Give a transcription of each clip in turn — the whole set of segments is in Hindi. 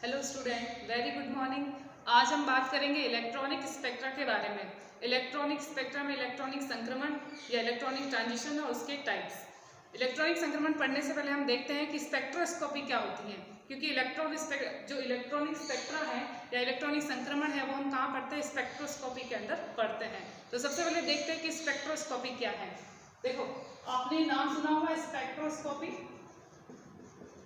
Hello student, very good morning. आज हम बात करेंगे इलेक्ट्रॉनिक स्पेक्ट्रा के बारे में। इलेक्ट्रॉनिक स्पेक्ट्रा में इलेक्ट्रॉनिक संक्रमण या इलेक्ट्रॉनिक ट्रांजिशन और उसके टाइप्स। इलेक्ट्रॉनिक संक्रमण पढ़ने से पहले हम देखते हैं कि स्पेक्ट्रोस्कोपी क्या होती है, क्योंकि इलेक्ट्रॉनिक स्पेक्ट्रा है या इलेक्ट्रॉनिक संक्रमण है वो हम कहाँ पढ़ते हैं? स्पेक्ट्रोस्कोपी के अंदर पढ़ते हैं। तो सबसे पहले देखते हैं कि स्पेक्ट्रोस्कोपी क्या है। देखो, आपने नाम सुना होगा स्पेक्ट्रोस्कोपी।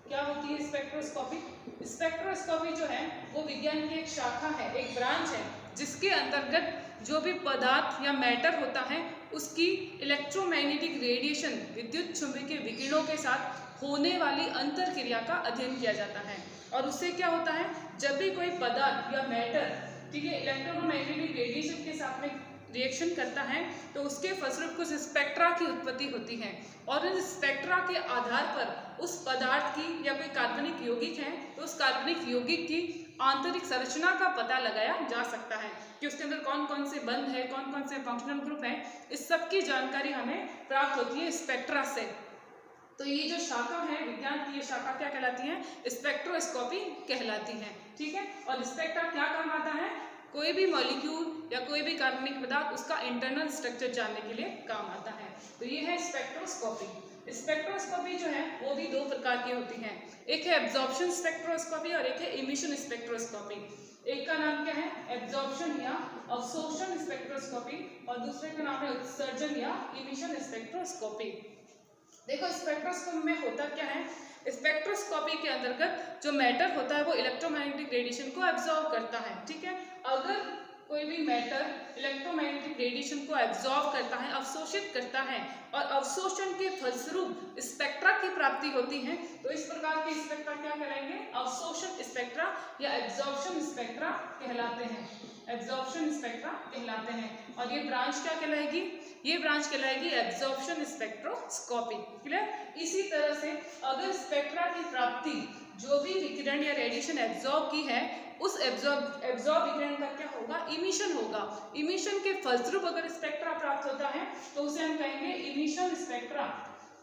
क्या होती है स्पेक्ट्रोस्कोपी? स्पेक्ट्रोस्कोपी जो है वो विज्ञान की एक शाखा है, एक ब्रांच है, जिसके अंतर्गत जो भी पदार्थ या मैटर होता है उसकी इलेक्ट्रोमैग्नेटिक रेडिएशन, विद्युत चुंबकीय विकिरणों के साथ होने वाली अंतर क्रिया का अध्ययन किया जाता है। और उससे क्या होता है, जब भी कोई पदार्थ या मैटर, ठीक है, इलेक्ट्रोमैग्नेटिक रेडिएशन के साथ में रिएक्शन करता है तो उसके फलस्वरूप कुछ स्पेक्ट्रा की उत्पत्ति होती है। और इस स्पेक्ट्रा के आधार पर उस पदार्थ की या कोई कार्बनिक यौगिक है तो उस कार्बनिक यौगिक की आंतरिक संरचना का पता लगाया जा सकता है कि उसके अंदर कौन कौन से बंध है, कौन कौन से फंक्शनल ग्रुप हैं। इस सब की जानकारी हमें प्राप्त होती है स्पेक्ट्रा से। तो ये जो शाखा है विज्ञान की, ये शाखा क्या कहलाती है? स्पेक्ट्रोस्कोपी कहलाती है। ठीक है, और स्पेक्ट्रा क्या काम आता है? कोई भी मॉलिक्यूल या कोई भी कार्बनिक पदार्थ उसका इंटरनल स्ट्रक्चर जानने के लिए काम आता है। तो ये है स्पेक्ट्रोस्कोपी। स्पेक्ट्रोस्कोपी जो है वो भी दो प्रकार की होती हैं, एक है एब्जॉर्प्शन स्पेक्ट्रोस्कोपी और एक है इमिशन स्पेक्ट्रोस्कोपी। एक का नाम क्या है? एब्जॉर्प्शन या अवशोषण स्पेक्ट्रोस्कोपी, और दूसरे का नाम है उत्सर्जन या इमिशन स्पेक्ट्रोस्कोपी। देखो, स्पेक्ट्रोस्कोपी में होता क्या है, स्पेक्ट्रोस्कोपी के अंतर्गत जो मैटर होता है वो इलेक्ट्रोमैग्नेटिक रेडिएशन को एब्जॉर्ब करता है। ठीक है, अगर कोई भी मैटर इलेक्ट्रोमैग्नेटिक रेडिएशन को एब्जॉर्ब करता है, अवशोषित करता है, और अवशोषण के फलस्वरूप स्पेक्ट्रा की प्राप्ति होती है, तो इस प्रकार के स्पेक्ट्रा क्या कहलाएंगे? अवशोषण स्पेक्ट्रा या एब्जॉर्प्शन स्पेक्ट्रा कहलाते हैं। एब्जॉर्प्शन स्पेक्ट्रा कहलाते हैं। और ये ब्रांच क्या कहलाएगी? ये ब्रांच कहलाएगी एब्जॉर्प्शन स्पेक्ट्रोस्कोपी। क्लियर? इसी तरह से अगर स्पेक्ट्रा की प्राप्ति जो भी विकिरण या रेडिएशन एब्जॉर्ब की है उस एब्जॉर्ब विकिरण का क्या होगा? इमिशन होगा। इमिशन के फलस्वरूप अगर स्पेक्ट्रा प्राप्त होता है तो उसे हम कहेंगे इमिशन स्पेक्ट्रा,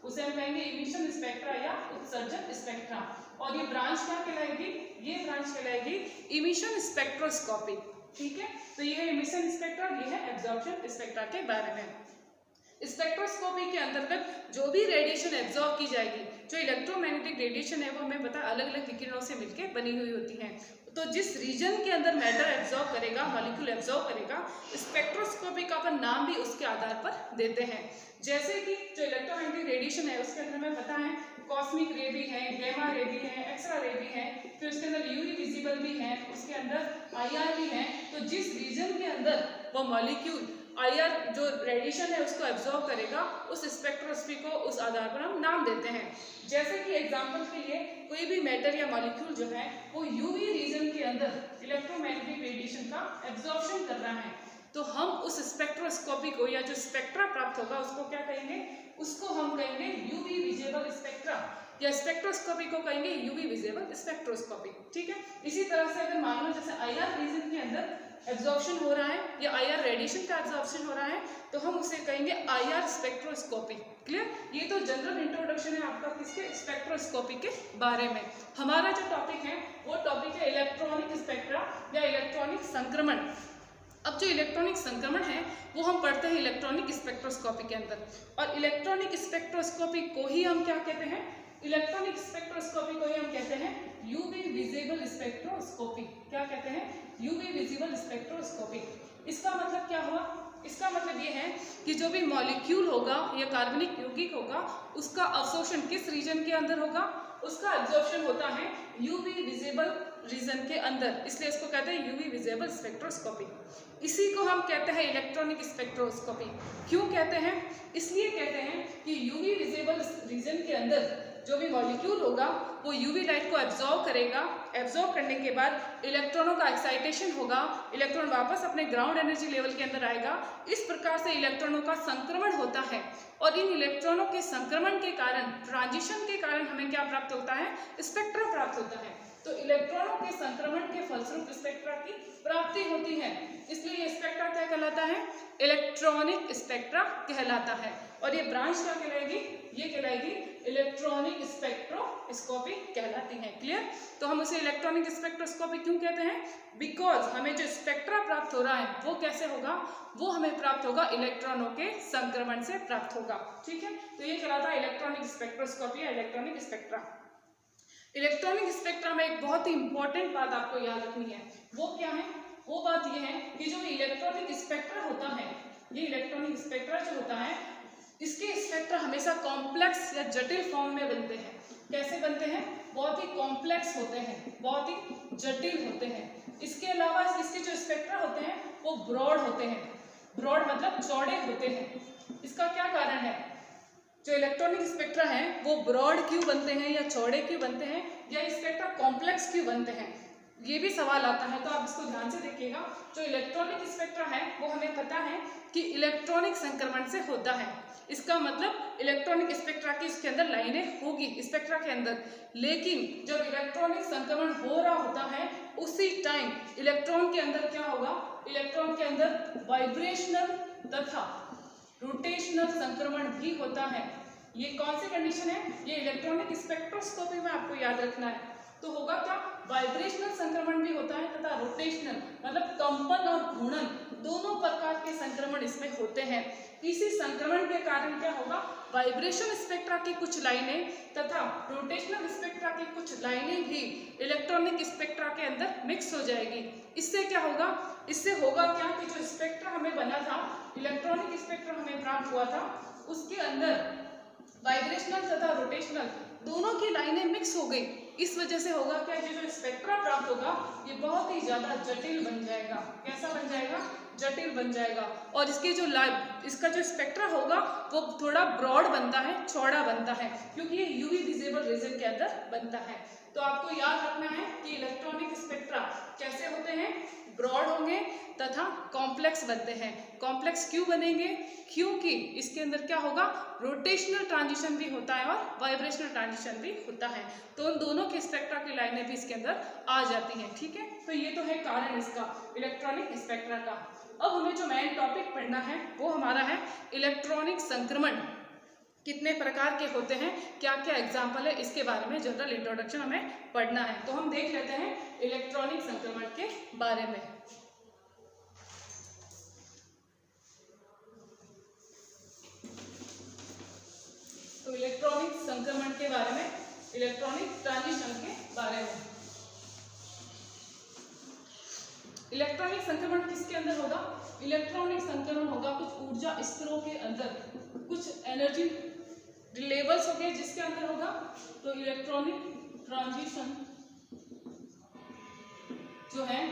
उसे हम कहेंगे इमिशन स्पेक्ट्रा या उत्सर्जन स्पेक्ट्रा। और ये ब्रांच क्या कहलाएगी? ये ब्रांच कहलाएगी इमिशन स्पेक्ट्रोस्कोपी। ठीक है, तो ये है इमिशन स्पेक्ट्रा, ये है एब्जॉर्प्शन स्पेक्ट्रा के बारे में। स्पेक्ट्रोस्कोपी के अंतर्गत जो भी रेडिएशन एब्जॉर्ब की जाएगी, जो इलेक्ट्रोमैग्नेटिक रेडिएशन है वो हमें पता है अलग अलग विकिरणों से मिलकर बनी हुई होती है। तो जिस रीजन के अंदर मैटर एब्जॉर्ब करेगा, मॉलिक्यूल एब्जॉर्ब करेगा, स्पेक्ट्रोस्कोपी का अपन नाम भी उसके आधार पर देते हैं। जैसे कि जो इलेक्ट्रोमैग्नेटिक रेडिएशन है उसके अंदर हमें पता है कॉस्मिक रे भी है, गैमा रे भी है, एक्सरा रे भी है, फिर उसके अंदर यूवी विजिबल भी है, उसके अंदर आईआर भी है। तो जिस रीजन के अंदर वो मॉलिक्यूल आईआर जो रेडिएशन है उसको एब्जॉर्ब करेगा, उस स्पेक्ट्रोस्कोपी को उस आधार पर हम नाम देते हैं। जैसे कि एग्जांपल के लिए कोई भी मैटर या मॉलिक्यूल जो है वो यूवी रीजन के अंदर इलेक्ट्रोमैग्नेटिक रेडिएशन का एब्जॉर्प्शन कर रहा है, तो हम उस स्पेक्ट्रोस्कोपी को या जो स्पेक्ट्रा प्राप्त होगा उसको क्या कहेंगे? उसको हम कहेंगे यूवी विजिबल स्पेक्ट्रा, या स्पेक्ट्रोस्कोपी को कहेंगे यूवी विजिबल स्पेक्ट्रोस्कोपी। ठीक है, इसी तरह से अगर मान लो जैसे आईआर रीजन के अंदर एब्जॉर्प्शन हो रहा है या आईआर रेडिएशन का एब्जॉर्प्शन हो रहा है तो हम उसे कहेंगे आईआर स्पेक्ट्रोस्कोपी। क्लियर? ये तो जनरल इंट्रोडक्शन है आपका किसके? स्पेक्ट्रोस्कोपी के बारे में। हमारा जो टॉपिक है वो टॉपिक है इलेक्ट्रॉनिक स्पेक्ट्रा या इलेक्ट्रॉनिक संक्रमण। अब जो इलेक्ट्रॉनिक संक्रमण है वो हम पढ़ते हैं इलेक्ट्रॉनिक स्पेक्ट्रोस्कोपी के अंदर, और इलेक्ट्रॉनिक स्पेक्ट्रोस्कोपी को ही हम क्या कहते हैं? इलेक्ट्रॉनिक स्पेक्ट्रोस्कोपी को ही हम कहते हैं यूवी विजिबल स्पेक्ट्रोस्कोपी। क्या कहते हैं? UV visible spectroscopy. इसका मतलब क्या हुआ? इसका मतलब ये है कि जो भी मॉलिक्यूल होगा या कार्बनिक यौगिक होगा उसका अवशोषण किस रीजन के अंदर होगा? उसका एब्जॉर्प्शन होता है यूवी विजिबल रीजन के अंदर, इसलिए इसको कहते हैं यूवी विजिबल स्पेक्ट्रोस्कोपी। इसी को हम कहते हैं इलेक्ट्रॉनिक स्पेक्ट्रोस्कोपी। क्यों कहते हैं? इसलिए कहते हैं कि यूवी विजिबल रीजन के अंदर जो भी मॉलिक्यूल होगा वो यूवी लाइट को एब्जॉर्ब करेगा, एब्जॉर्ब करने के बाद इलेक्ट्रॉनों का एक्साइटेशन होगा, इलेक्ट्रॉन वापस अपने ग्राउंड एनर्जी लेवल के अंदर आएगा। इस प्रकार से इलेक्ट्रॉनों का संक्रमण होता है, और इन इलेक्ट्रॉनों के संक्रमण के कारण, ट्रांजिशन के कारण हमें क्या प्राप्त होता है? स्पेक्ट्रा प्राप्त होता है। तो इलेक्ट्रॉनों के संक्रमण के फलस्वरूप स्पेक्ट्रा की प्राप्ति होती है, इसलिए ये स्पेक्ट्रा क्या कहलाता है? इलेक्ट्रॉनिक स्पेक्ट्रा कहलाता है। और ये ब्रांच क्या कहलाएगी? ये कहलाएगी इलेक्ट्रॉनिक स्पेक्ट्रोस्कोपी कहलाती हैं। क्लियर? तो हम उसे इलेक्ट्रॉनिक स्पेक्ट्रोस्कोपी क्यों कहते हैं? बिकॉज हमें जो स्पेक्ट्रा प्राप्त हो रहा है वो कैसे होगा? वो हमें प्राप्त होगा इलेक्ट्रॉनों के संक्रमण से प्राप्त होगा। ठीक है, तो ये कहलाता है इलेक्ट्रॉनिक स्पेक्ट्रोस्कोपी या इलेक्ट्रॉनिक स्पेक्ट्रा। इलेक्ट्रॉनिक स्पेक्ट्रा में एक बहुत ही इंपॉर्टेंट बात आपको याद रखनी है। वो क्या है? वो बात ये है कि जो इलेक्ट्रॉनिक स्पेक्ट्रा होता है, ये इलेक्ट्रॉनिक स्पेक्ट्रा जो होता है, इसके स्पेक्ट्रा हमेशा कॉम्प्लेक्स या जटिल फॉर्म में बनते हैं। कैसे बनते हैं? बहुत ही कॉम्प्लेक्स होते हैं, बहुत ही जटिल होते हैं। इसके अलावा इसके जो स्पेक्ट्रा होते हैं वो ब्रॉड होते हैं। ब्रॉड मतलब चौड़े होते हैं। इसका क्या कारण है? जो इलेक्ट्रॉनिक स्पेक्ट्रा है वो ब्रॉड क्यों बनते हैं या चौड़े क्यों बनते हैं या स्पेक्ट्रा कॉम्प्लेक्स क्यों बनते हैं, ये भी सवाल आता है। तो आप इसको ध्यान से देखिएगा। जो इलेक्ट्रॉनिक स्पेक्ट्रा है वो हमें पता है कि इलेक्ट्रॉनिक संक्रमण से होता है। इसका मतलब इलेक्ट्रॉनिक स्पेक्ट्रा की इसके अंदर लाइनें होगी स्पेक्ट्रा के अंदर, लेकिन जब इलेक्ट्रॉनिक संक्रमण हो रहा होता है उसी टाइम इलेक्ट्रॉन के अंदर क्या होगा? इलेक्ट्रॉन के अंदर वाइब्रेशनल तथा रोटेशनल संक्रमण भी होता है। ये कौन सी कंडीशन है? ये इलेक्ट्रॉनिक स्पेक्ट्रोस्कोपी में आपको याद रखना है। तो होगा क्या? वाइब्रेशनल संक्रमण भी होता है तथा रोटेशनल मतलब कंपन और घूर्णन दोनों प्रकार के संक्रमण इसमें होते हैं। इसी संक्रमण के कारण क्या होगा? वाइब्रेशन स्पेक्ट्रा की कुछ लाइनें तथा रोटेशनल स्पेक्ट्रा की कुछ लाइनें भी इलेक्ट्रॉनिक स्पेक्ट्रा के अंदर मिक्स हो जाएगी। इससे क्या होगा? इससे होगा क्या कि जो स्पेक्ट्रा हमें बना था, इलेक्ट्रॉनिक स्पेक्ट्रा हमें प्राप्त हुआ था, उसके अंदर वाइब्रेशनल तथा रोटेशनल दोनों की लाइनें मिक्स हो गई। इस वजह से होगा क्या? ये जो स्पेक्ट्रा प्राप्त होगा ये बहुत ही ज्यादा जटिल बन जाएगा। कैसा बन जाएगा? जटिल बन जाएगा। और इसका जो स्पेक्ट्रा होगा वो थोड़ा ब्रॉड बनता है, चौड़ा बनता है, क्योंकि ये यूवी विजिबल रीजन के अंदर बनता है। तो आपको याद रखना है कि इलेक्ट्रॉनिक स्पेक्ट्रा कैसे होते हैं? ब्रॉड होंगे तथा कॉम्प्लेक्स बनते हैं। कॉम्प्लेक्स क्यों बनेंगे? क्योंकि इसके अंदर क्या होगा? रोटेशनल ट्रांजिशन भी होता है और वाइब्रेशनल ट्रांजिशन भी होता है। तो उन दोनों के स्पेक्ट्रा की लाइनें भी इसके अंदर आ जाती हैं। ठीक है, तो ये तो है कारण इसका इलेक्ट्रॉनिक स्पेक्ट्रा का। अब हमें जो मेन टॉपिक पढ़ना है वो हमारा है इलेक्ट्रॉनिक संक्रमण कितने प्रकार के होते हैं, क्या क्या एग्जाम्पल है, इसके बारे में जनरल इंट्रोडक्शन हमें पढ़ना है। तो हम देख लेते हैं इलेक्ट्रॉनिक संक्रमण के बारे में। तो इलेक्ट्रॉनिक संक्रमण के बारे में, इलेक्ट्रॉनिक ट्रांजिशन के बारे में। इलेक्ट्रॉनिक संक्रमण किसके अंदर होगा? इलेक्ट्रॉनिक संक्रमण होगा कुछ ऊर्जा स्तरों के अंदर, कुछ एनर्जी लेवल्स हो गए जिसके अंदर होगा। तो इलेक्ट्रॉनिक ट्रांजिशन जो है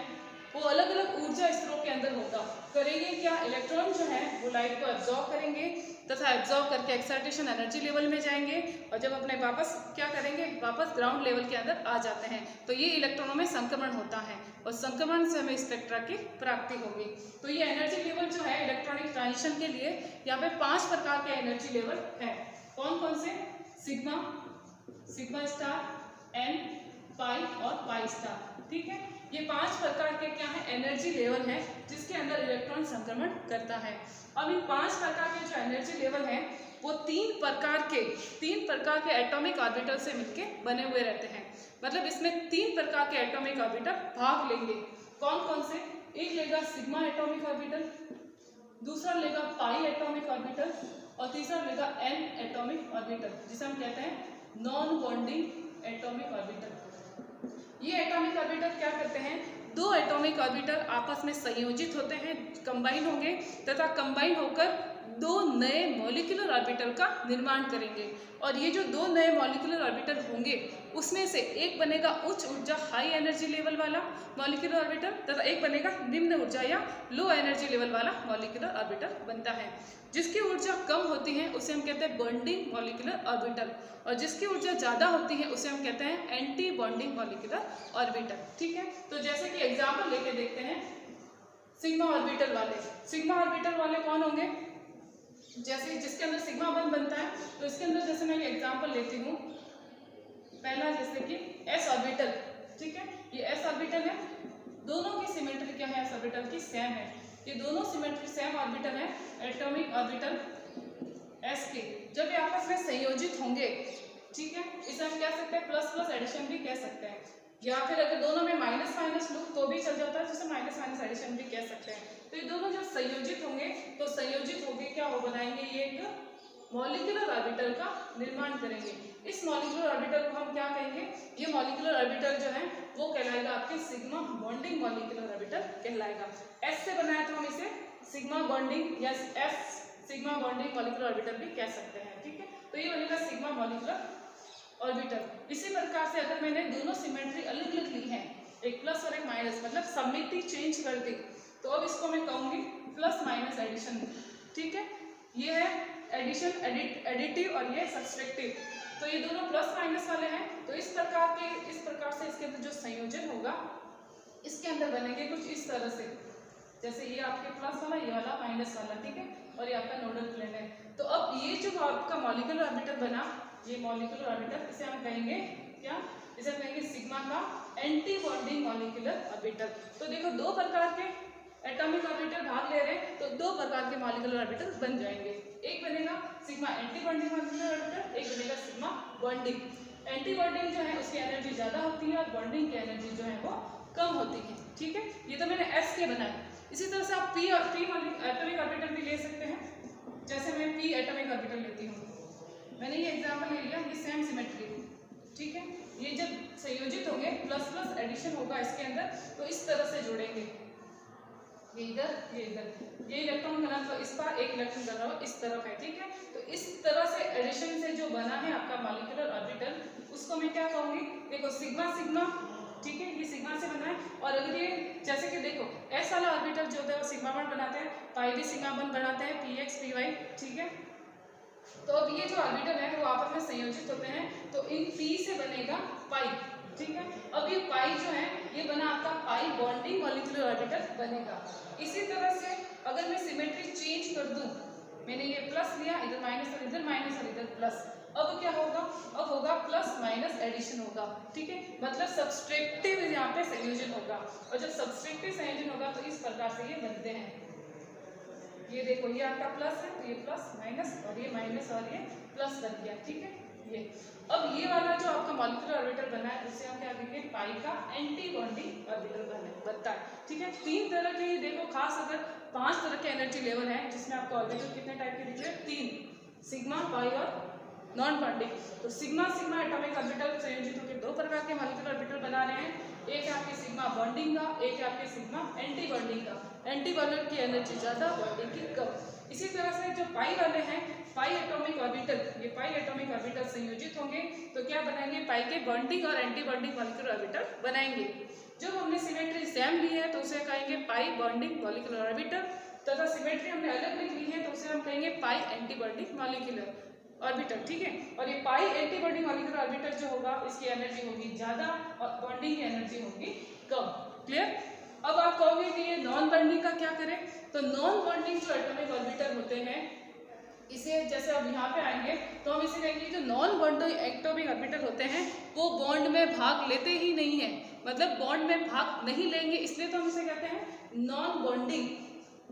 वो अलग अलग ऊर्जा स्तरों के अंदर होगा। करेंगे क्या? इलेक्ट्रॉन जो है वो लाइट को एब्जॉर्ब करेंगे तथा एब्जॉर्ब करके एक्साइटेशन एनर्जी लेवल में जाएंगे और जब अपने वापस क्या करेंगे? वापस ग्राउंड लेवल के अंदर आ जाते हैं। तो ये इलेक्ट्रॉनों में संक्रमण होता है और संक्रमण से हमें स्पेक्ट्रा की प्राप्ति होगी। तो ये एनर्जी लेवल जो है इलेक्ट्रॉनिक ट्रांजिशन के लिए यहाँ पे 5 प्रकार के एनर्जी लेवल है। कौन कौन से? सिग्मा, सिग्मा स्टार, एन, पाई और पाई स्टार। ठीक है, ये 5 प्रकार के क्या है? एनर्जी लेवल है जिसके अंदर इलेक्ट्रॉन संक्रमण करता है। अब इन 5 प्रकार के जो एनर्जी लेवल है वो 3 प्रकार के एटॉमिक ऑर्बिटल से मिलके बने हुए रहते हैं। मतलब इसमें 3 प्रकार के एटॉमिक ऑर्बिटल भाग लेंगे। कौन कौन से? एक लेगा सिग्मा एटॉमिक ऑर्बिटल, दूसरा लेगा पाई एटॉमिक ऑर्बिटल और तीसरा लेगा एन एटॉमिक ऑर्बिटल, जिसे हम कहते हैं नॉन बॉन्डिंग एटॉमिक ऑर्बिटल। ये एटॉमिक ऑर्बिटल क्या करते हैं? 2 एटॉमिक ऑर्बिटल आपस में संयोजित होते हैं, कंबाइन होंगे तथा कंबाइन होकर 2 नए मॉलिक्यूलर ऑर्बिटल का निर्माण करेंगे। और ये जो 2 नए मॉलिक्यूलर ऑर्बिटल होंगे उसमें से एक बनेगा उच्च ऊर्जा हाई एनर्जी लेवल वाला मॉलिक्यूलर ऑर्बिटल तथा एक बनेगा निम्न ऊर्जा या लो एनर्जी लेवल वाला मॉलिक्यूलर ऑर्बिटल बनता है। जिसकी ऊर्जा कम होती है उसे हम कहते हैं बॉन्डिंग मॉलिक्यूलर ऑर्बिटल और जिसकी ऊर्जा ज़्यादा होती है उसे हम कहते हैं एंटी बॉन्डिंग मॉलिक्यूलर ऑर्बिटल। ठीक है, तो जैसे कि एग्जाम्पल लेके देखते हैं सिग्मा ऑर्बिटल वाले। सिग्मा ऑर्बिटल वाले कौन होंगे? जैसे जिसके अंदर सिग्मा बॉन्ड बनता है, तो इसके अंदर जैसे मैं ये एग्जाम्पल लेती हूँ, पहला जैसे कि एस ऑर्बिटल। ठीक है, ये एस ऑर्बिटल है, दोनों की सिमेट्री क्या है? एस ऑर्बिटल की सेम है। ये दोनों सिमेट्री सेम ऑर्बिटल है एटॉमिक ऑर्बिटल एस के। जब ये आपस में संयोजित होंगे ठीक है, इसे हम कह सकते हैं प्लस प्लस एडिशन भी कह सकते हैं, या फिर अगर दोनों में माइनस माइनस लूँ तो भी चल जाता है, जिसे माइनस माइनस एडिशन भी कह सकते हैं। तो ये दोनों जब संयोजित होंगे तो संयोजित होके क्या हो बनाएंगे, ये एक मॉलिक्यूलर ऑर्बिटल का निर्माण करेंगे। इस मॉलिक्यूलर ऑर्बिटल को हम क्या कहेंगे, ये मॉलिक्यूलर ऑर्बिटल जो है वो कहलाएगा आपके सिग्मा बॉन्डिंग मॉलिक्यूलर ऑर्बिटल कहलाएगा। एस से बनाया तो हम इसे सिग्मा बॉन्डिंग या S sigma bonding molecular orbital भी कह सकते हैं। ठीक है, तो ये बनेगा सिग्मा मॉलिक्यूलर ऑर्बिटल। इसी प्रकार से अगर मैंने दोनों सिमेट्री अलग अलग ली है, एक प्लस और एक माइनस, मतलब समिति चेंज कर दी, तो अब इसको मैं कहूंगी प्लस माइनस एडिशन। ठीक है, ये है एडिशन, एडिटिव और ये सब्सट्रैक्टिव। तो ये दोनों प्लस माइनस वाले हैं, तो इस प्रकार से इसके अंदर जो संयोजन होगा इसके अंदर बनेंगे कुछ इस तरह से, जैसे ये आपके प्लस वाला, ये वाला माइनस वाला। ठीक है, और ये आपका नोडल प्लेन है। तो अब ये जो आपका मॉलिक्यूलर ऑर्बिटल बना, ये मॉलिक्यूलर ऑर्बिटल, इसे हम कहेंगे क्या, इसे हम कहेंगे सिग्मा का एंटी बॉन्डिंग मॉलिक्यूलर ऑर्बिटल। तो देखो दो प्रकार के एटॉमिक ऑर्बिटल भाग ले रहे हैं, तो दो प्रकार के मॉलिक्यूलर ऑर्बिटल बन जाएंगे। एक बनेगा sigma anti bonding molecular orbital, एक बनेगा सिग्मा बॉन्डिंग। एंटी बॉन्डिंग जो है उसकी एनर्जी ज्यादा होती है और बॉन्डिंग की एनर्जी जो है वो कम होती है। ठीक है, ये तो मैंने एस के बनाए। इसी तरह से आप पी एटॉमिक ऑर्बिटल भी ले सकते हैं, जैसे मैं पी एटॉमिक ऑर्बिटल लेती हूँ, मैंने ये एग्जांपल ले लिया, ये सेम सिमेट्री। ठीक है, ये जब संयोजित होंगे प्लस प्लस एडिशन होगा इसके अंदर, तो इस तरह से जुड़ेंगे, ये इधर ये इधर, ये इलेक्ट्रॉन घनत्व इस पार, एक इलेक्ट्रॉन घनत्व इस तरफ है। ठीक है, तो इस तरह से एडिशन से जो बना है आपका मॉलिक्यूलर ऑर्बिटल, उसको मैं क्या कहूँगी, देखो सिग्मा सिग्मा। ठीक है, ये सिग्मा से बना है, और अगर ये जैसे कि देखो एस वाला ऑर्बिटल जो होता है वो सिग्मा बॉन्ड बनाते हैं, पाई भी सिग्मा बॉन्ड बनाते हैं, पी एक्स पी वाई। ठीक है, तो अब ये जो ऑर्बिटल है वो आपस में संयोजित होते हैं, तो इन पी से बनेगा पाई। ठीक है, अब ये पाई जो है ये बना आपका पाई बॉन्डिंग मॉलिक्यूलर ऑर्बिटल बनेगा। इसी तरह से अगर मैं सिमेट्री चेंज कर दूं, मैंने ये प्लस लिया, इधर माइनस और इधर प्लस, अब क्या होगा, अब होगा प्लस माइनस एडिशन होगा। ठीक है, मतलब सब्सट्रैक्टिव यहाँ पे संयोजन होगा, और जब सब्सट्रैक्टिव संयोजन होगा तो इस प्रकार से ये बनते हैं। ये देखो ये आपका प्लस है, तो ये प्लस माइनस और ये माइनस और ये प्लस बन गया। ठीक है, ये अब ये वाला जो आपका मॉलिक्यूलर ऑर्बिटल बना है उसे हम क्या कहेंगे, पाई का एंटी बॉन्डिंग ऑर्बिटल बनता है। ठीक है, तीन तरह के, देखो खास अगर 5 तरह के एनर्जी लेवल है, जिसमें आपको ऑर्बिटल कितने टाइप के दिख रहे हैं, 3, सिग्मा, पाई और नॉन बॉन्डिंग। तो सिग्मा सिग्मा एटॉमिक ऑर्बिटल संयोजित होकर दो प्रकार के मॉलिक्यूलर ऑर्बिटल बना रहे हैं, एक है आपके सिग्मा बॉन्डिंग का, एक है आपके सिग्मा एंटी बॉन्डिंग का। एंटी बॉन्डिंग की एनर्जी ज्यादा, बॉन्डिंग की कम। इसी तरह से जो पाई वाले हैं, पाई एटॉमिक ऑर्बिटल, ये पाई एटॉमिक ऑर्बिटल संयोजित होंगे तो क्या बनाएंगे, पाई के बॉन्डिंग और एंटी बॉन्डिंग मॉलिक्यूलर ऑर्बिटल बनाएंगे। जब हमने सिमेट्री सेम ली है तो उसे कहेंगे पाई बॉन्डिंग मॉलिक्यूलर ऑर्बिटल, तथा सिमेट्री हमने अलग अलग ली है तो उसे हम कहेंगे पाई एंटी बॉन्डिंग मॉलिक्यूलर ऑर्बिटल। ठीक है, और ये पाई एंटी बॉन्डिंग मॉलिक्यूलर ऑर्बिटल जो होगा इसकी एनर्जी होगी ज्यादा और बॉन्डिंग की एनर्जी होगी कम। क्लियर? अब आप कहोगे कि ये नॉन बॉन्डिंग का क्या करें, तो नॉन बॉन्डिंग जो एटॉमिक ऑर्बिटल होते हैं, इसे जैसे अब यहाँ पे आएंगे तो हम इसे कहेंगे जो नॉन बॉन्डिंग एटॉमिक ऑर्बिटल होते हैं वो बॉन्ड में भाग लेते ही नहीं है, मतलब बॉन्ड में भाग नहीं लेंगे, इसलिए तो हम इसे कहते हैं नॉन बॉन्डिंग,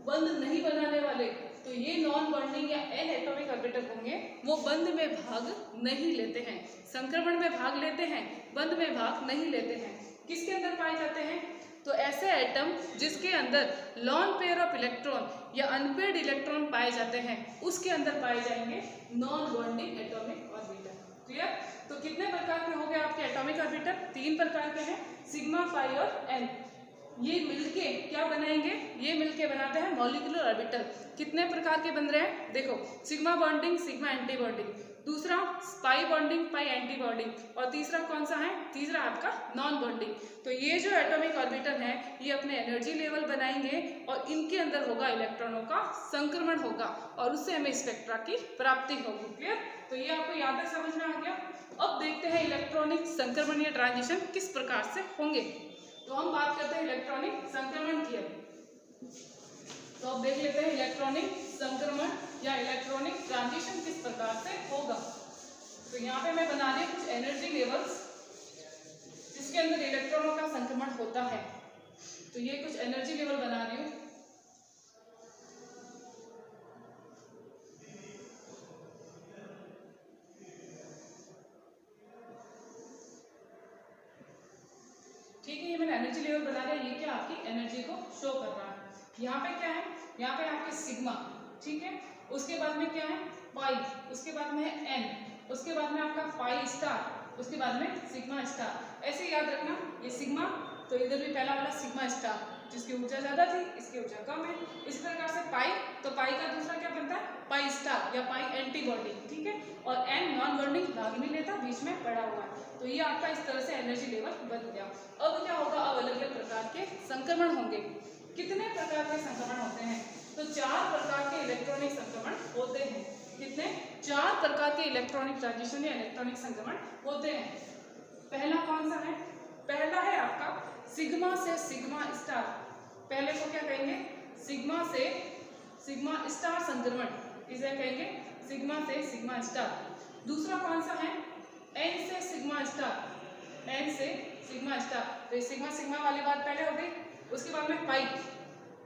बंध नहीं बनाने वाले। तो ये नॉन बॉन्डिंग या एन एटॉमिक ऑर्बिटल होंगे वो बंध में भाग नहीं लेते हैं, संक्रमण में भाग लेते हैं, बंध में भाग नहीं लेते हैं। किसके अंदर पाए जाते हैं, तो ऐसे एटम जिसके अंदर लॉन पेयर ऑफ इलेक्ट्रॉन या अनपेयर्ड इलेक्ट्रॉन पाए जाते हैं उसके अंदर पाए जाएंगे non bonding atomic orbital. Clear? तो कितने प्रकार के हो गए आपके एटॉमिक ऑर्बिटल, 3 प्रकार के हैं, सिग्मा, पाई और एन। ये मिलके क्या बनाएंगे, ये मिलके बनाते हैं मॉलिक्यूलर ऑर्बिटल। कितने प्रकार के बन रहे हैं, देखो sigma bonding, sigma anti bonding, दूसरा पाई बॉन्डिंग, पाई एंटी बॉन्डिंग, और तीसरा कौन सा है, तीसरा आपका नॉन बॉन्डिंग। तो ये जो एटॉमिक ऑर्बिटल है ये अपने एनर्जी लेवल बनाएंगे और इनके अंदर होगा इलेक्ट्रॉनों का संक्रमण होगा और उससे हमें स्पेक्ट्रा की प्राप्ति होगी। क्लियर? तो ये आपको यहाँ तक समझ में आ गया। अब देखते हैं इलेक्ट्रॉनिक संक्रमण या ट्रांजिशन किस प्रकार से होंगे। तो हम बात करते हैं इलेक्ट्रॉनिक संक्रमण की। तो अब देख लेते हैं इलेक्ट्रॉनिक संक्रमण या इलेक्ट्रॉनिक ट्रांजिशन किस प्रकार से होगा। तो यहाँ पे मैं बना रही हूँ कुछ एनर्जी लेवल्स जिसके अंदर इलेक्ट्रॉनों का संक्रमण होता है। तो ये कुछ एनर्जी लेवल बना रही हूँ। एनर्जी लेवल बना रहा है, ये क्या आपकी एनर्जी को शो कर रहा है। यहाँ पे क्या है, यहाँ पे आपके सिग्मा, ठीक है, उसके बाद में क्या है पाई, उसके बाद में है एन, उसके बाद में आपका पाई स्टार, उसके बाद में सिग्मा स्टार। ऐसे याद रखना, ये सिग्मा तो इधर भी पहला वाला सिग्मा स्टार, जिसकी ऊर्जा ज्यादा थी इसकी ऊर्जा कम है। इस प्रकार से पाई, तो पाई का दूसरा क्या बनता है पाई स्टार या पाई एंटी बॉन्डिंग, ठीक है, और एन नॉन बॉन्डिंग, भाग नहीं लेता, बीच में पड़ा हुआ है। तो ये आपका इस तरह से एनर्जी लेवल बन गया। अब क्या होगा, अब अलग अलग प्रकार के संक्रमण होंगे। कितने प्रकार के संक्रमण होते हैं, तो 4 प्रकार के इलेक्ट्रॉनिक संक्रमण होते हैं। कितने, 4 प्रकार के इलेक्ट्रॉनिक ट्रांजिशन या इलेक्ट्रॉनिक संक्रमण होते हैं। पहला कौन सा है, पहला है आपका सिग्मा से सिग्मा स्टार, पहले को क्या कहेंगे सिग्मा से सिग्मा स्टार संक्रमण, इसे कहेंगे सिग्मा से सिग्मा स्टार। दूसरा कौन सा है एन से सिग्मा स्टार, एन से सिग्मा स्टार, तो सिग्मा सिग्मा वाली बात पहले हो गई। उसके बाद में पाई,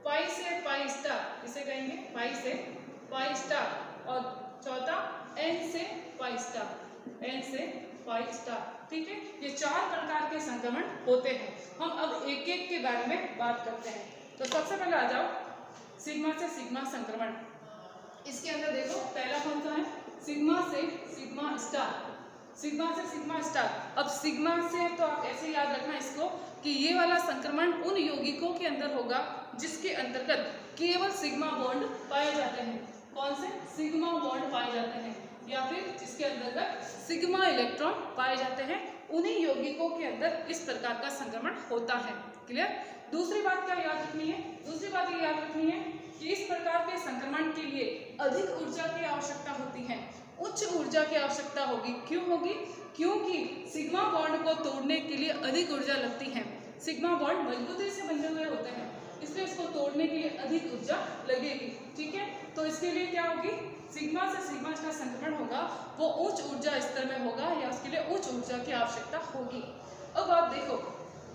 पाई से पाई स्टार, इसे कहेंगे पाई से पाई स्टार। और चौथा एन से पाई स्टार, एन से पाई स्टार, ठीक है। ये 4 प्रकार के संक्रमण होते हैं। हम अब एक एक के बारे में बात करते हैं। तो सबसे पहले आ जाओ सिग्मा से सिग्मा संक्रमण। इसके अंदर देखो पहला कौन सा है सिग्मा से सिग्मा स्टार, सिग्मा से सिग्मा स्टार। अब सिग्मा से तो आप ऐसे याद रखना इसको कि ये वाला संक्रमण उन यौगिकों के अंदर होगा जिसके अंतर्गत केवल सिग्मा बॉन्ड पाए जाते हैं। कौन से सिग्मा बॉन्ड पाए जाते हैं, या फिर जिसके अंतर्गत सिग्मा इलेक्ट्रॉन पाए जाते हैं, उन्हीं यौगिकों के अंदर इस प्रकार का संक्रमण होता है। क्लियर। दूसरी बात क्या याद रखनी है, दूसरी बात ये याद रखनी है कि इस प्रकार के संक्रमण के लिए अधिक ऊर्जा की आवश्यकता होती है, उच्च ऊर्जा की आवश्यकता होगी। क्यों होगी, क्योंकि सिग्मा बॉन्ड को तोड़ने के लिए अधिक ऊर्जा लगती है। सिग्मा बॉन्ड मजबूती से बंधे हुए होते हैं, इसलिए इसको तोड़ने के लिए अधिक ऊर्जा लगेगी, ठीक है। तो इसके लिए क्या होगी, सिग्मा से सिग्मा का संक्रमण होगा वो उच्च ऊर्जा स्तर में होगा, या उसके लिए उच्च ऊर्जा की आवश्यकता होगी। अब आप देखो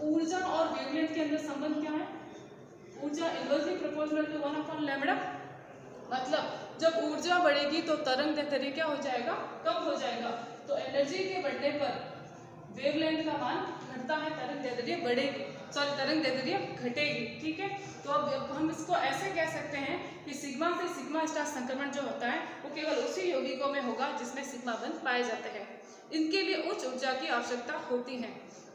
ऊर्जा और वेवलेंथ के अंदर संबंध क्या है, ऊर्जा इनवर्सली प्रोपोर्शनल टू 1/λ, मतलब जब ऊर्जा बढ़ेगी तो तरंग दैर्ध्य क्या हो जाएगा, कम हो जाएगा। तो एनर्जी के बढ़ने पर वेवलेंथ का मान घटता है, तरंग दैर्ध्य बढ़ेगी, सॉरी तरंग दैर्ध्य घटेगी, ठीक है। तो अब हम इसको ऐसे कह सकते हैं कि सिग्मा से सिग्मा स्टार संक्रमण जो होता है वो केवल उसी यौगिकों में होगा जिसमें सिग्मा बंध पाए जाते हैं। इनके लिए उच्च ऊर्जा की आवश्यकता होती है,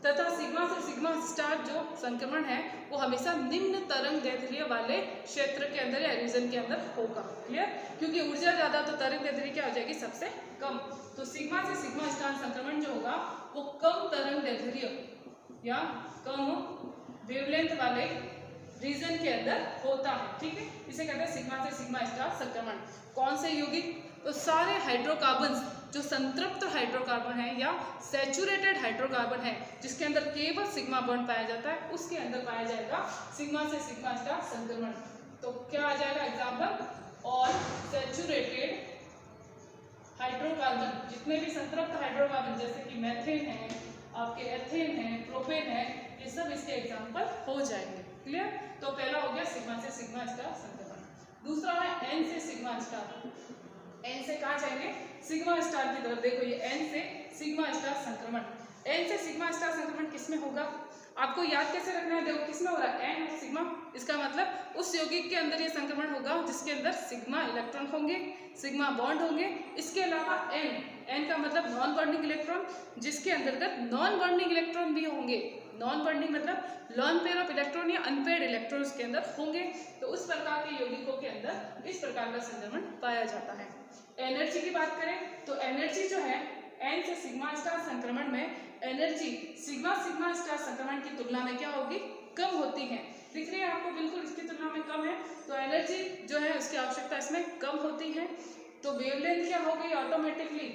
तथा सिग्मा से सिग्मा स्टार जो संक्रमण है वो हमेशा निम्न तरंग दैर्ध्य वाले क्षेत्र के अंदर या रीजन के अंदर होगा। क्लियर, क्योंकि ऊर्जा ज्यादा तो तरंग दैर्ध्य क्या हो जाएगी सबसे कम। तो सिग्मा से सिग्मा स्टार संक्रमण जो होगा वो कम तरंग दैर्ध्य या कम वेवलेंथ वाले रीजन के अंदर होता है, ठीक है। इसे कहते हैं सिग्मा से सिग्मा स्टार संक्रमण। कौन से यौगिक, तो सारे हाइड्रोकार्बन जो संतृप्त हाइड्रोकार्बन है या सैचुरेटेड हाइड्रोकार्बन है जिसके अंदर केवल सिग्मा बॉन्ड पाया जाता है, उसके अंदर पाया जाएगा सिग्मा से सिग्मा स्टार संक्रमण। तो क्या आ जाएगा एग्जाम्पल, और सैचुरेटेड हाइड्रोकार्बन, जितने भी संतृप्त हाइड्रोकार्बन जैसे कि मैथेन है, आपके एथेन है, प्रोपेन है, ये सब इसके एग्जाम्पल हो जाएंगे। क्लियर। तो पहला हो गया सिग्मा से सिग्मा स्टार संक्रमण। दूसरा है एन से सिग्मा स्टार। एन से कहाँ जाएंगे, सिग्मा स्टार की तरफ। देखो ये एन से सिग्मा स्टार संक्रमण, एन से सिग्मा स्टार संक्रमण किसमें होगा, आपको याद कैसे रखना है, देखो किसमें हो रहा है एन और सिग्मा, इसका मतलब उस यौगिक के अंदर ये संक्रमण होगा जिसके अंदर सिग्मा इलेक्ट्रॉन होंगे, सिग्मा बॉन्ड होंगे। इसके अलावा एन, एन का मतलब नॉन बॉन्डिंग इलेक्ट्रॉन, जिसके अंतर्गत नॉन बॉन्डिंग इलेक्ट्रॉन भी होंगे। नॉन बॉन्डिंग मतलब लॉन पेयर ऑफ इलेक्ट्रॉन या अनपेयर्ड इलेक्ट्रॉन के अंदर होंगे। तो उस प्रकार के यौगिकों के अंदर इस प्रकार का संक्रमण पाया जाता है। एनर्जी की बात करें तो एनर्जी जो है एन से सिग्मा स्टार संक्रमण में एनर्जी सिग्मा सिग्मा स्टार संक्रमण की तुलना में क्या होगी, कम होती है। दिख रही है आपको, बिल्कुल इसकी तुलना में कम है। तो एनर्जी जो है उसकी आवश्यकता इसमें कम होती है। तो वेवलेंथ क्या हो गई, ऑटोमेटिकली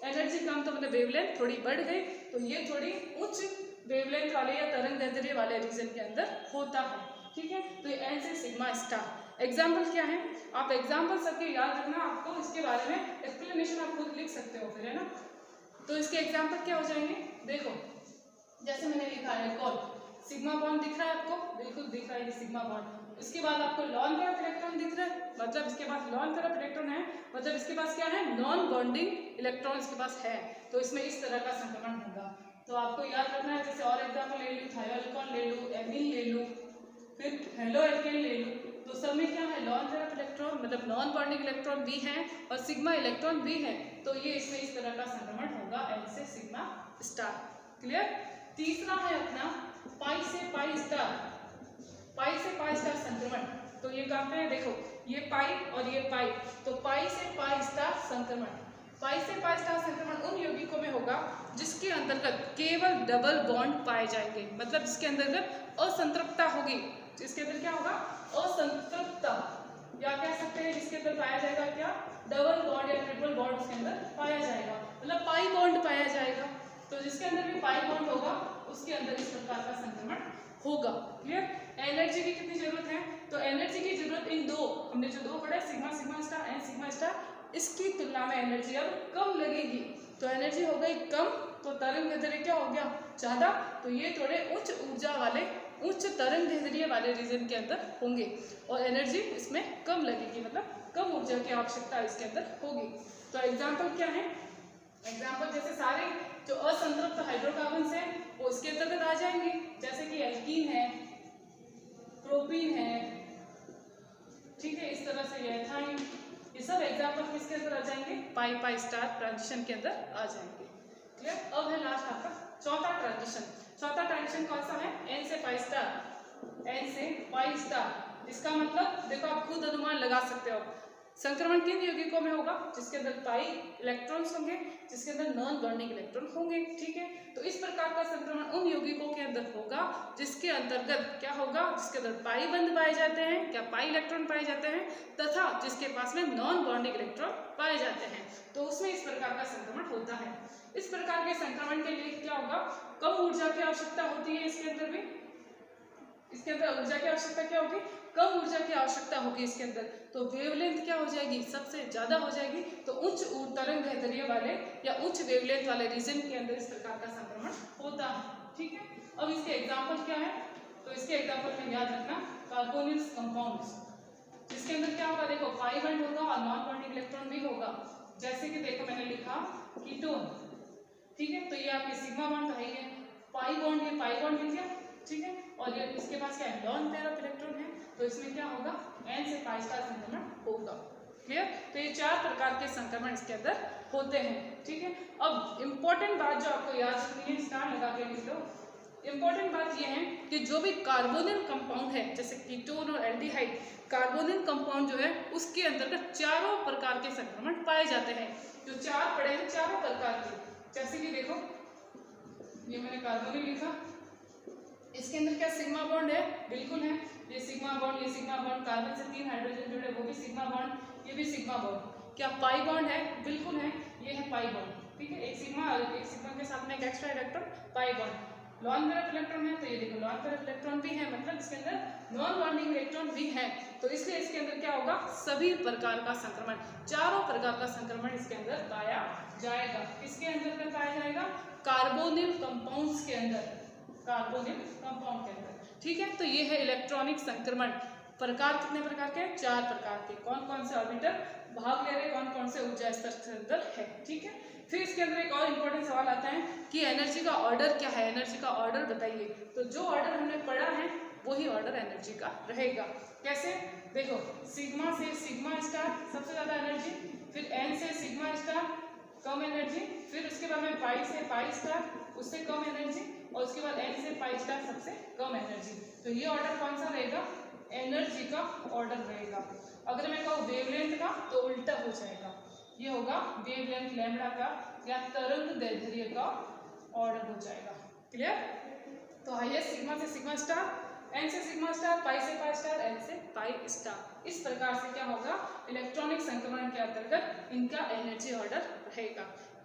एनर्जी कम तो मतलब वेवलेंथ थोड़ी बढ़ गई। तो ये थोड़ी उच्च वेवलेंथ वाले या तरंग दैर्ध्य वाले रीजन के अंदर होता है, ठीक है। तो ये एन से सिग्मा स्टार। एग्जाम्पल क्या है, आप एग्जाम्पल सबके याद रखना, आपको इसके बारे में एक्सप्लेनेशन आप खुद लिख सकते हो फिर, है ना। तो इसके एग्जाम्पल क्या हो जाएंगे, देखो जैसे मैंने लिखा है कॉल, सिग्मा बॉन्ड दिख रहा है आपको, बिल्कुल दिख रहा है ये सिग्मा बॉन्ड। इसके बाद आपको लॉन पेयर ऑफ इलेक्ट्रॉन दिख रहा है, मतलब इसके पास लॉन पेयर ऑफ इलेक्ट्रॉन है, मतलब इसके पास क्या है, नॉन बॉन्डिंग इलेक्ट्रॉन इसके पास है। तो इसमें इस तरह का संक्रमण होगा। तो आपको याद रखना है, जैसे और एग्जाम्पल ले लूँ, थायोलकॉन ले लूँ, एमीन ले लूँ, फिर हेलो एल्केन ले लूँ, तो सब में क्या है, लॉन पेयर ऑफ इलेक्ट्रॉन मतलब नॉन बॉन्डिंग इलेक्ट्रॉन भी है और सिग्मा इलेक्ट्रॉन भी है, तो ये इसमें इस तरह का संक्रमण होगा एन से सिग्मा स्टार। क्लियर। तीसरा है अपना पाई से पाई स्टार, पाई से पाई स्टार संक्रमण। तो ये कहाँ पे है, देखो ये पाई और ये पाई, तो पाई से पाई स्टार संक्रमण। पाई से पाई स्टार संक्रमण उन यौगिकों में होगा जिसके अंतर्गत केवल डबल बॉन्ड पाए जाएंगे, मतलब जिसके अंतर्गत असंतृप्तता होगी। इसके अंदर क्या होगा, असंतृप्तता, या कह सकते हैं जिसके अंदर पाया जाएगा क्या, डबल बॉन्ड या ट्रिपल बॉन्ड उसके अंदर पाया जाएगा, मतलब पाई बॉन्ड पाया जाएगा। तो जिसके अंदर भी पाई बॉन्ड होगा उसके अंदर इस प्रकार का संक्रमण होगा। क्लियर। एनर्जी की कितनी जरूरत है, तो एनर्जी की जरूरत इन दो, हमने जो दो पढ़ा sigma sigma star and sigma star, इसकी तुलना में एनर्जी अब कम लगेगी। तो एनर्जी हो गई कम, तो तरंग दैर्ध्य क्या हो गया, ज्यादा, तो ये थोड़े उच्च ऊर्जा वाले, उच्च तरंग दैर्ध्य वाले रीजन के अंदर होंगे और एनर्जी इसमें कम लगेगी, मतलब कम ऊर्जा की आवश्यकता इसके अंदर होगी। तो एग्जाम्पल क्या है, एग्जाम्पल जैसे सारे जो असंतृप्त हाइड्रोकार्बन है वो इसके अंतर्गत आ जाएंगे, जैसे कि एल्कीन है, प्रोपीन है, ठीक है, इस तरह से एथाइन, ये सब एग्जाम्पल किसके अंदर आ जाएंगे, पाई पाई स्टार ट्रांजिशन के अंदर आ जाएंगे। क्लियर। अब है लास्ट आपका चौथा ट्रांजिशन। चौथा ट्रांजिशन कौन सा है, एन से पाई स्टार, एन से पाई स्टार। इसका मतलब देखो आप खुद अनुमान लगा सकते हो, संक्रमण किन यौगिकों में होगा, जिसके अंदर पाई इलेक्ट्रॉन्स होंगे, जिसके अंदर नॉन बॉन्डिंग इलेक्ट्रॉन होंगे। ठीक है, तो इस प्रकार का संक्रमण उन यौगिकों के अंदर होगा जिसके अंतर्गत क्या होगा, जिसके अंदर पाई बंध पाए जाते हैं, क्या पाई इलेक्ट्रॉन पाए जाते हैं, तथा जिसके पास में नॉन बॉन्डिंग इलेक्ट्रॉन पाए जाते हैं, तो उसमें इस प्रकार का संक्रमण होता है। इस प्रकार के संक्रमण के लिए क्या होगा, कम ऊर्जा की आवश्यकता होती है, इसके अंदर भी, इसके अंदर ऊर्जा की आवश्यकता क्या होगी, कम ऊर्जा की आवश्यकता होगी इसके अंदर, तो वेवलेंथ क्या हो जाएगी, सबसे ज्यादा हो जाएगी, तो उच्च तरंग दैर्ध्य वाले या उच्च वेवलेंथ वाले रीजन के अंदर इस प्रकार का संक्रमण होता है। ठीक है, अब इसके एग्जांपल क्या है, तो इसके एग्जांपल में याद रखना कार्बोनिल कंपाउंड्स, जिसके अंदर क्या होगा, देखो पाई बॉन्ड होगा और नॉन बॉन्डिंग इलेक्ट्रॉन भी होगा, जैसे कि देखो मैंने लिखा कीटोन, ठीक है, तो ये आपके सिग्मा बॉन्ड है, ये पाई बॉन्ड, ये पाई बॉन्ड मिल गया, ठीक है, और ये इसके पास क्या है, लॉन पेयर ऑफ इलेक्ट्रॉन है, तो इसमें क्या होगा, एन से पाई स्टार संक्रमण होगा। क्लियर। तो ये चार प्रकार के संक्रमण इसके अंदर होते हैं। ठीक है, अब इंपॉर्टेंट बात जो आपको याद रखनी है, स्टार लगा के लिख लो, इंपॉर्टेंट बात ये है कि जो भी कार्बोनिल कंपाउंड है, जैसे कीटोन और एल्डिहाइड, कार्बोनिल कंपाउंड जो है उसके अंतर्गत चारों प्रकार के संक्रमण पाए जाते हैं। जो चार पड़े हैं चारों प्रकार के, जैसे कि देखो ये मैंने कार्बोनिल लिखा, इसके अंदर क्या सिग्मा बॉन्ड है, बिल्कुल है, ये सिग्मा बॉन्ड, ये सिग्मा बॉन्ड, कार्बन से 3 हाइड्रोजन जुड़े वो भी सिग्मा बॉन्ड, ये भी सिग्मा बॉन्ड। क्या पाई बॉन्ड है, बिल्कुल है, ये है पाई बॉन्ड। ठीक है, एक सिग्मा और एक सिग्मा के साथ में एक extra electron, pi bond. Lone pair of electron है, तो ये देखो लॉन पेयर ऑफ इलेक्ट्रॉन भी है, मतलब इसके अंदर नॉन बॉन्डिंग इलेक्ट्रॉन भी है, तो इसलिए इसके अंदर क्या होगा, सभी प्रकार का संक्रमण, चारों प्रकार का संक्रमण इसके अंदर पाया जाएगा। किसके अंदर पाया जाएगा, कार्बोनिल कंपाउंड्स के अंदर, कार्बोनिल कंपाउंड के अंदर। ठीक है, तो ये है इलेक्ट्रॉनिक संक्रमण। प्रकार कितने प्रकार के, चार प्रकार के। कौन कौन से ऑर्बिटल भाग ले रहे, कौन कौन से ऊर्जा स्तर के अंदर है। ठीक है, फिर इसके अंदर एक और इम्पोर्टेंट सवाल आता है कि एनर्जी का ऑर्डर क्या है, एनर्जी का ऑर्डर बताइए। तो जो ऑर्डर हमने पढ़ा है वही ऑर्डर एनर्जी का रहेगा। कैसे, देखो सिग्मा से सिग्मा स्टार सबसे ज्यादा एनर्जी, फिर एन से सिग्मा स्टार कम एनर्जी, फिर उसके बाद में पाई से पाई स्टार उससे कम एनर्जी, और उसके बाद एन से पाई स्टार सबसे कम एनर्जी। तो ये ऑर्डर कौन सा रहेगा, एनर्जी का ऑर्डर रहेगा। अगर मैं कहूँ वेवलेंथ का तो उल्टा हो जाएगा, ये होगा वेवलेंथ लैम्बडा का या तरंग दैर्ध्य का ऑर्डर हो जाएगा। क्लियर। तो हाईएस्ट सिग्मा से सिग्मा स्टार, एन से सिग्मा स्टार, पाई से पाई स्टार, एन से पाई स्टार। इस प्रकार से क्या होगा, इलेक्ट्रॉनिक संक्रमण के अंतर्गत इनका एनर्जी ऑर्डर रहेगा।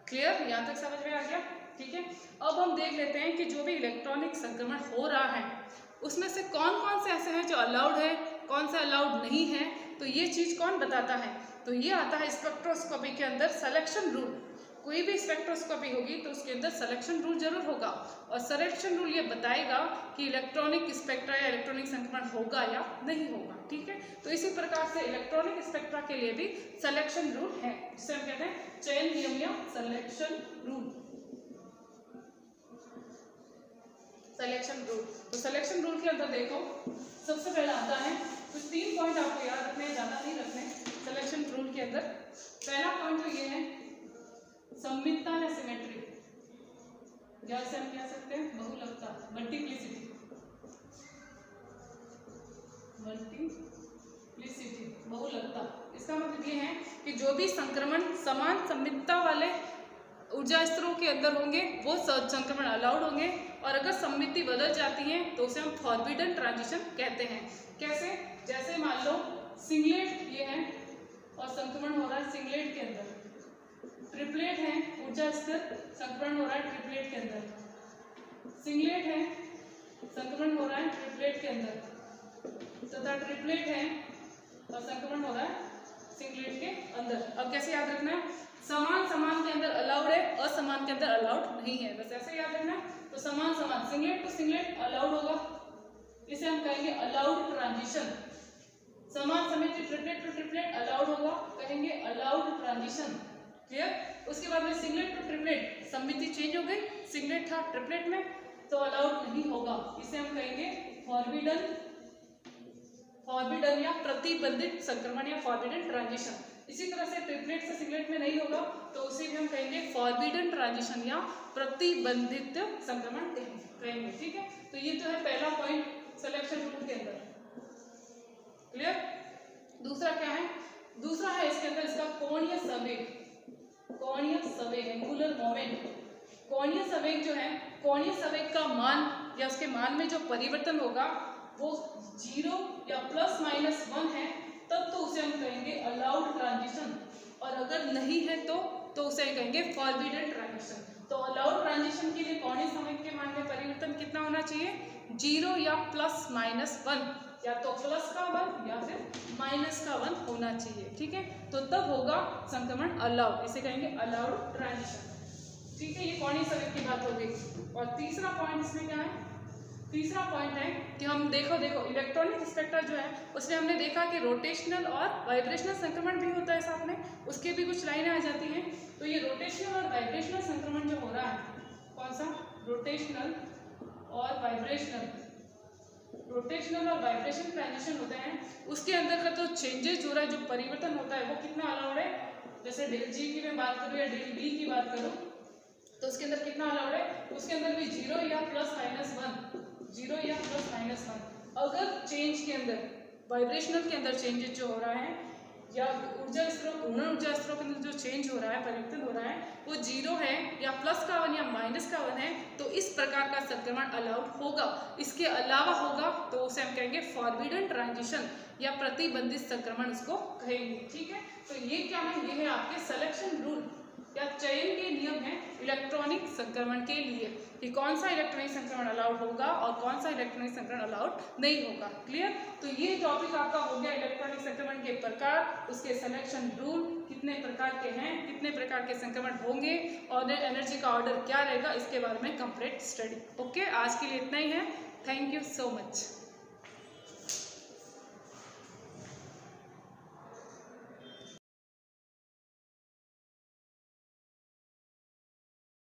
क्लियर, यहाँ तक समझ में आ गया। ठीक है, अब हम देख लेते हैं कि जो भी इलेक्ट्रॉनिक संक्रमण हो रहा है उसमें से कौन कौन से ऐसे हैं जो अलाउड है, कौन सा अलाउड नहीं है। तो ये चीज कौन बताता है, तो ये आता है स्पेक्ट्रोस्कोपी के अंदर सिलेक्शन रूल। कोई भी स्पेक्ट्रोस्कोपी होगी तो उसके अंदर सिलेक्शन रूल जरूर होगा, और सिलेक्शन रूल ये बताएगा कि इलेक्ट्रॉनिक स्पेक्ट्रा या इलेक्ट्रॉनिक संक्रमण होगा या नहीं होगा। ठीक है, तो इसी प्रकार से इलेक्ट्रॉनिक स्पेक्ट्रा के लिए भी सिलेक्शन रूल है, जिसे हम कहते हैं चयन नियम या सिलेक्शन रूल। Selection rule. तो सिलेक्शन रूल के अंदर देखो सबसे पहले आता है, कुछ 3 पॉइंट आपको याद रखने, ज़्यादा नहीं रखने। सिलेक्शन रूल के अंदर पहला पॉइंट तो ये है सममितता या सिमेट्री, जैसे हम कह सकते हैं बहुलकता, मल्टीप्लिसिटी, बहुलकता। इसका मतलब ये है कि जो भी संक्रमण समान सममितता वाले ऊर्जा स्तरों के अंदर होंगे वो संक्रमण अलाउड होंगे, और अगर सममिति बदल जाती है तो उसे हम फॉरबिडन ट्रांजिशन कहते हैं। कैसे? जैसे मान लो सिंगलेट ये है और संक्रमण हो रहा है सिंगलेट के अंदर, ट्रिपलेट है ऊर्जा स्तर, संक्रमण हो रहा है ट्रिपलेट के अंदर, सिंगलेट है संक्रमण हो रहा है ट्रिपलेट के अंदर, तथा ट्रिपलेट है और संक्रमण हो रहा है सिंगलेट के अंदर। अब कैसे याद रखना है? समान समान के अंदर अलाउड है, असमान के अंदर अलाउड नहीं है, बस ऐसे याद रखना है। तो समान समान, सिंगलेट टू सिंगलेट अलाउड होगा, इसे हम कहेंगे अलाउड ट्रांजिशन। समान समिति ट्रिपलेट टू ट्रिपलेट अलाउड होगा, कहेंगे अलाउड ट्रांजिशन। क्लियर? उसके बाद में सिंगलेट टू ट्रिपलेट समिति चेंज हो गई, सिंगलेट था ट्रिपलेट में तो अलाउड नहीं होगा, इसे हम कहेंगे फॉरबिडन या प्रतिबंधित संक्रमण या फॉरबिडन ट्रांजिशन। इसी तरह से ट्रिपलेट से सिंगलेट में नहीं होगा तो उसे भी हम कहेंगे फॉरबिडन ट्रांजिशन या प्रतिबंधित संक्रमण कहेंगे। ठीक है, तो ये तो है पहला पॉइंट सिलेक्शन रूल के अंदर। क्लियर? दूसरा क्या है? दूसरा है इसके अंदर इसका कोणीय संवेग, कोणीय संवेग, एंगुलर मोमेंट। कोणीय संवेग जो है, कोणीय संवेग का मान या उसके मान में जो परिवर्तन होगा वो 0 या ±1 है, तब तो उसे हम कहेंगे अलाउड ट्रांजिशन, और अगर नहीं है तो उसे कहेंगे फॉरबिडन ट्रांजिशन। तो अलाउड ट्रांजिशन के लिए कोणीय संवेग के मान में परिवर्तन कितना होना चाहिए? 0 या ±1, या तो प्लस का 1 या फिर माइनस का 1 होना चाहिए। ठीक है, तो तब होगा संक्रमण अलाउड, इसे कहेंगे अलाउड ट्रांजिशन। ठीक है, ये कोणीय संवेग की बात हो गई। और तीसरा पॉइंट इसमें क्या है? तीसरा पॉइंट है कि हम देखो इलेक्ट्रॉनिक स्पेक्ट्रा जो है उसमें हमने देखा कि रोटेशनल और वाइब्रेशनल संक्रमण भी होता है साथ में, उसके भी कुछ लाइनें आ जाती हैं। तो ये रोटेशनल और वाइब्रेशनल संक्रमण जो हो रहा है, कौन सा? रोटेशनल और वाइब्रेशन ट्रांजिशन होते हैं, उसके अंदर का तो चेंजेस हो रहा है, जो परिवर्तन होता है वो कितना अलाउड है? जैसे डेल जी की मैं बात करूँ या डेल बी की बात करूँ तो उसके अंदर कितना अलाउड है? उसके अंदर भी 0 या ±1, 0 या ±1। अगर चेंज के अंदर वाइब्रेशनल के अंदर चेंजेस जो हो रहा है या ऊर्जा स्तरों ऊर्जा स्तरों के अंदर जो चेंज हो रहा है, परिवर्तन हो रहा है, वो 0 है या +1 या -1 है, तो इस प्रकार का संक्रमण अलाउड होगा। इसके अलावा होगा तो उसे हम कहेंगे फॉरबिडन ट्रांजिशन या प्रतिबंधित संक्रमण उसको कहेंगे। ठीक है, तो ये क्या है? ये है आपके सिलेक्शन रूल या चयन के नियम है इलेक्ट्रॉनिक संक्रमण के लिए, कि कौन सा इलेक्ट्रॉनिक संक्रमण अलाउड होगा और कौन सा इलेक्ट्रॉनिक संक्रमण अलाउड नहीं होगा। क्लियर? तो ये टॉपिक आपका हो गया इलेक्ट्रॉनिक संक्रमण के प्रकार, उसके सिलेक्शन रूल कितने प्रकार के हैं, कितने प्रकार के संक्रमण होंगे और एनर्जी का ऑर्डर क्या रहेगा, इसके बारे में कंप्लीट स्टडी। ओके, आज के लिए इतना ही है। Thank you so much.